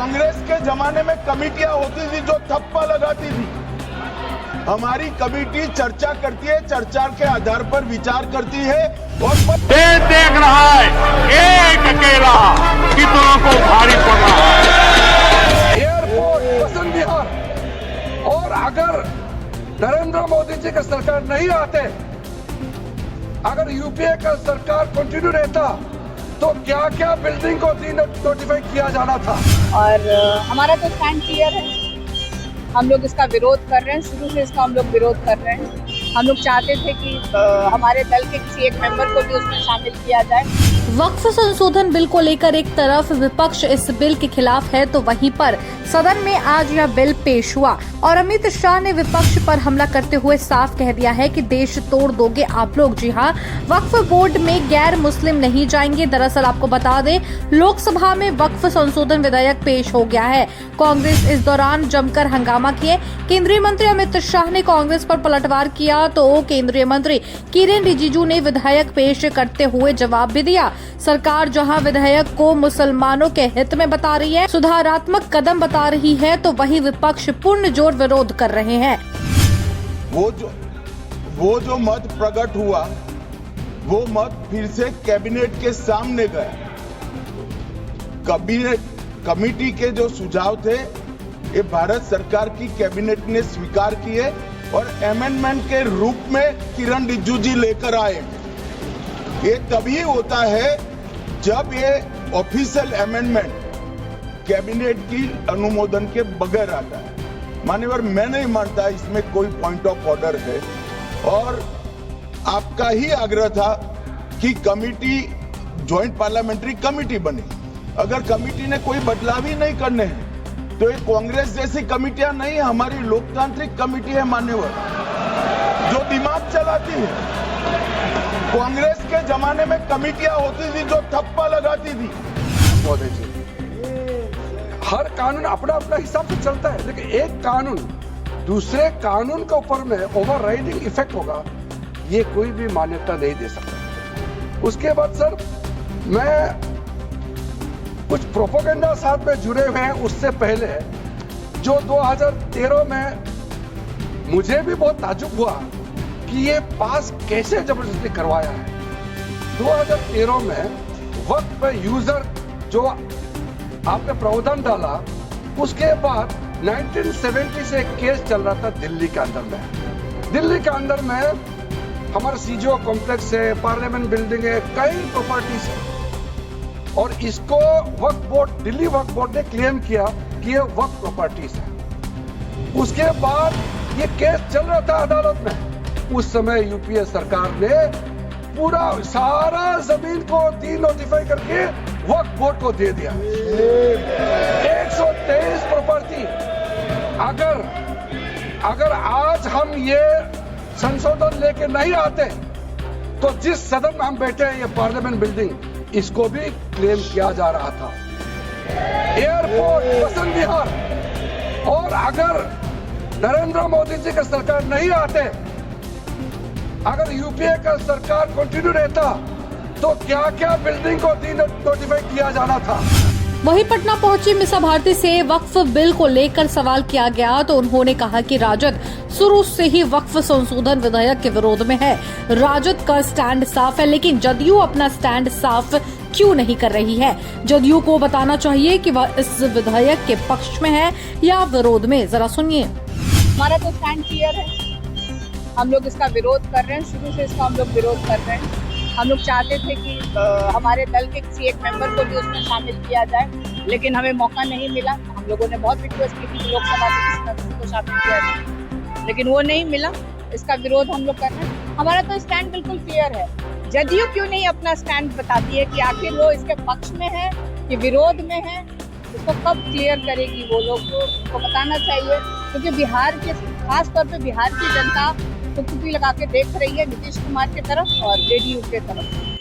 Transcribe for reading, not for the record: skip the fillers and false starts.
कांग्रेस के जमाने में कमेटियां होती थी जो थप्पा लगाती थी। हमारी कमेटी चर्चा करती है, चर्चा के आधार पर विचार करती है और देख रहा है एक अकेला कितनों को भारी पड़ रहा है। एयरपोर्ट पसंद बिहार, और अगर नरेंद्र मोदी जी का सरकार नहीं आते, अगर यूपीए का सरकार कंटिन्यू रहता, तो क्या क्या बिल्डिंग को नोटिफाई किया जाना था। और हमारा तो स्टैंड क्लियर है, हम लोग इसका विरोध कर रहे हैं, शुरू से इसका हम लोग विरोध कर रहे हैं। हम लोग चाहते थे कि हमारे दल के किसी एक मेंबर को भी उसमें शामिल किया जाए। वक्फ संशोधन बिल को लेकर एक तरफ विपक्ष इस बिल के खिलाफ है, तो वहीं पर सदन में आज यह बिल पेश हुआ और अमित शाह ने विपक्ष पर हमला करते हुए साफ कह दिया है कि देश तोड़ दोगे आप लोग। जी हां, वक्फ बोर्ड में गैर मुस्लिम नहीं जाएंगे। दरअसल आपको बता दें, लोकसभा में वक्फ संशोधन विधेयक पेश हो गया है। कांग्रेस इस दौरान जमकर हंगामा किए। केंद्रीय मंत्री अमित शाह ने कांग्रेस पर पलटवार किया तो केंद्रीय मंत्री किरेन रिजिजू ने विधेयक पेश करते हुए जवाब भी दिया। सरकार जहां विधेयक को मुसलमानों के हित में बता रही है, सुधारात्मक कदम बता रही है, तो वहीं विपक्ष पूर्ण जोर विरोध कर रहे हैं। वो जो मत प्रकट हुआ, वो मत फिर से कैबिनेट के सामने गया। कमेटी के जो सुझाव थे, ये भारत सरकार की कैबिनेट ने स्वीकार किए और अमेंडमेंट के रूप में किरण रिजिजू जी लेकर आए। ये तभी होता है जब ये ऑफिशियल अमेंडमेंट कैबिनेट की अनुमोदन के बगैर आता है। मान्यवर, मैं नहीं मानता इसमें कोई पॉइंट ऑफ ऑर्डर है, और आपका ही आग्रह था कि कमेटी ज्वाइंट पार्लियामेंट्री कमेटी बने। अगर कमेटी ने कोई बदलाव ही नहीं करने हैं तो ये कांग्रेस जैसी कमेटियां नहीं, हमारी लोकतांत्रिक कमेटी है मान्यवर, जो दिमाग चलाती है। कांग्रेस के जमाने में कमेटियां होती थी जो थप्पा लगाती थी। मोदी जी, हर कानून अपना अपना हिसाब से चलता है, लेकिन एक कानून दूसरे कानून के ऊपर में ओवरराइडिंग इफेक्ट होगा, ये कोई भी मान्यता नहीं दे सकता। उसके बाद सर, मैं कुछ प्रोपेगेंडा साथ में जुड़े हुए हैं। उससे पहले जो 2013 में मुझे भी बहुत ताज्जुब हुआ कि ये पास कैसे जबरदस्ती करवाया है। 2013 में वक्त पे यूजर जो आपने प्रावधान डाला, उसके बाद 1970 से एक केस चल रहा था दिल्ली के अंदर में। दिल्ली के अंदर में हमारा सीजीओ कॉम्प्लेक्स है, पार्लियामेंट बिल्डिंग है, कई प्रॉपर्टीज है, और इसको वक्फ बोर्ड, दिल्ली वक्फ बोर्ड ने क्लेम किया कि ये वक्फ प्रॉपर्टीज है। उसके बाद ये केस चल रहा था अदालत में। उस समय यूपीए सरकार ने पूरा सारा जमीन को डी नोटिफाई करके वक्फ बोर्ड को दे दिया। 123 प्रॉपर्टी। अगर आज हम ये संशोधन लेके नहीं आते, तो जिस सदन में हम बैठे हैं, ये पार्लियामेंट बिल्डिंग, इसको भी क्लेम किया जा रहा था। एयरपोर्ट पसंद बिहार, और अगर नरेंद्र मोदी जी का सरकार नहीं आते, अगर यूपीए का सरकार कंटिन्यू रहता, तो क्या क्या बिल्डिंग को नोटिफाई किया जाना था। वहीं पटना पहुंची मिसा भारती से वक्फ बिल को लेकर सवाल किया गया तो उन्होंने कहा कि राजद शुरू से ही वक्फ संशोधन विधेयक के विरोध में है। राजद का स्टैंड साफ है, लेकिन जदयू अपना स्टैंड साफ क्यों नहीं कर रही है। जदयू को बताना चाहिए कि वह इस विधेयक के पक्ष में है या विरोध में। जरा सुनिए। हमारा तो स्टैंड क्लियर है, हम लोग इसका विरोध कर रहे हैं, शुरू से इसका हम लोग विरोध कर रहे हैं। हम लोग चाहते थे कि हमारे दल के किसी एक मेंबर को भी उसमें शामिल किया जाए, लेकिन हमें मौका नहीं मिला। हम लोगों ने बहुत रिक्वेस्ट की थी लोकसभा से किसी न किसी को शामिल किया जाए, लेकिन वो नहीं मिला। इसका विरोध हम लोग कर रहे हैं। हमारा तो स्टैंड बिल्कुल क्लियर है। जदयू क्यों नहीं अपना स्टैंड बताती है कि आखिर वो इसके पक्ष में है कि विरोध में है? इसको कब क्लियर करेगी वो लोग, उनको बताना चाहिए, क्योंकि बिहार के, खास तौर पे बिहार की जनता टुकटुकी लगा के देख रही है नीतीश कुमार की तरफ और जेडीयू के तरफ।